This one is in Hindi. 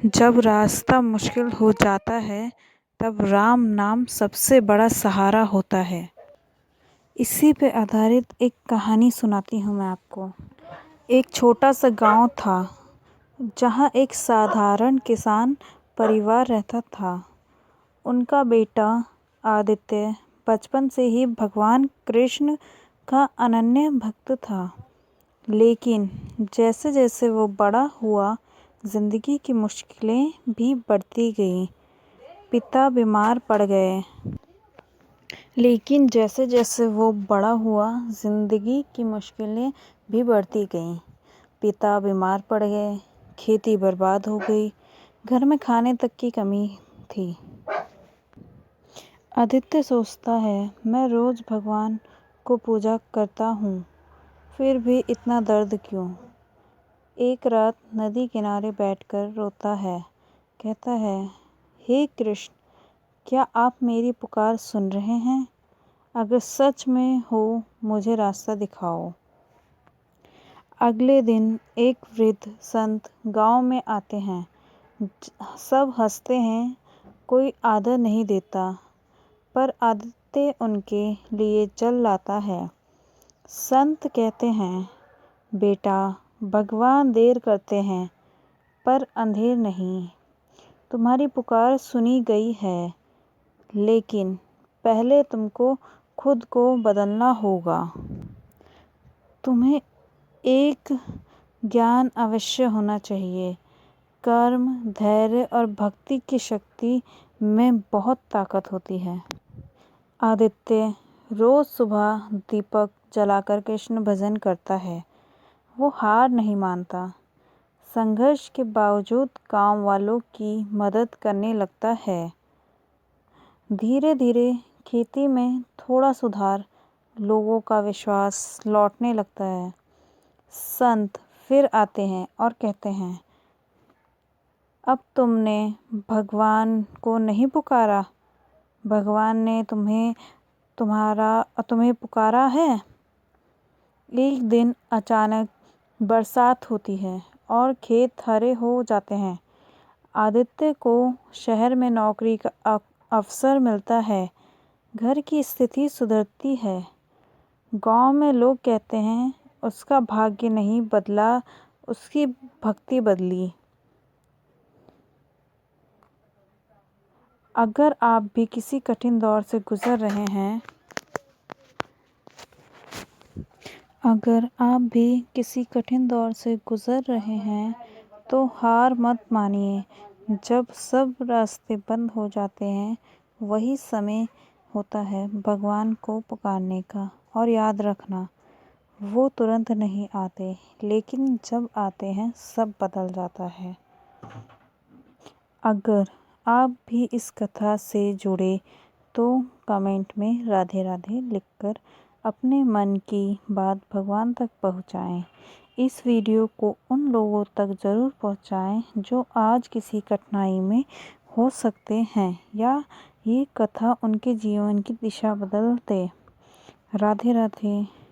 जब रास्ता मुश्किल हो जाता है तब राम नाम सबसे बड़ा सहारा होता है। इसी पे आधारित एक कहानी सुनाती हूँ मैं आपको। एक छोटा सा गांव था जहाँ एक साधारण किसान परिवार रहता था। उनका बेटा आदित्य बचपन से ही भगवान कृष्ण का अनन्य भक्त था। लेकिन जैसे जैसे वो बड़ा हुआ, जिंदगी की मुश्किलें भी बढ़ती गईं। पिता बीमार पड़ गए। लेकिन जैसे जैसे वो बड़ा हुआ, जिंदगी की मुश्किलें भी बढ़ती गईं। पिता बीमार पड़ गए, खेती बर्बाद हो गई, घर में खाने तक की कमी थी। आदित्य सोचता है, मैं रोज भगवान को पूजा करता हूँ, फिर भी इतना दर्द क्यों? एक रात नदी किनारे बैठकर रोता है। कहता है, हे कृष्ण, क्या आप मेरी पुकार सुन रहे हैं? अगर सच में हो, मुझे रास्ता दिखाओ। अगले दिन एक वृद्ध संत गांव में आते हैं। सब हंसते हैं, कोई आदर नहीं देता, पर आदित्य उनके लिए जल लाता है। संत कहते हैं, बेटा, भगवान देर करते हैं पर अंधेर नहीं। तुम्हारी पुकार सुनी गई है, लेकिन पहले तुमको खुद को बदलना होगा। तुम्हें एक ज्ञान अवश्य होना चाहिए। कर्म, धैर्य और भक्ति की शक्ति में बहुत ताकत होती है। आदित्य रोज सुबह दीपक जलाकर कृष्ण भजन करता है। वो हार नहीं मानता। संघर्ष के बावजूद गांव वालों की मदद करने लगता है। धीरे धीरे खेती में थोड़ा सुधार, लोगों का विश्वास लौटने लगता है। संत फिर आते हैं और कहते हैं, अब तुमने भगवान को नहीं पुकारा? भगवान ने तुम्हें पुकारा है। एक दिन अचानक बरसात होती है और खेत हरे हो जाते हैं। आदित्य को शहर में नौकरी का अवसर मिलता है। घर की स्थिति सुधरती है। गांव में लोग कहते हैं, उसका भाग्य नहीं बदला, उसकी भक्ति बदली। अगर आप भी किसी कठिन दौर से गुजर रहे हैं, तो हार मत मानिए। जब सब रास्ते बंद हो जाते हैं, वही समय होता है भगवान को पुकारने का। और याद रखना, वो तुरंत नहीं आते, लेकिन जब आते हैं सब बदल जाता है। अगर आप भी इस कथा से जुड़े तो कमेंट में राधे राधे लिखकर अपने मन की बात भगवान तक पहुंचाएं। इस वीडियो को उन लोगों तक ज़रूर पहुंचाएं जो आज किसी कठिनाई में हो सकते हैं, या ये कथा उनके जीवन की दिशा बदल दे। राधे राधे।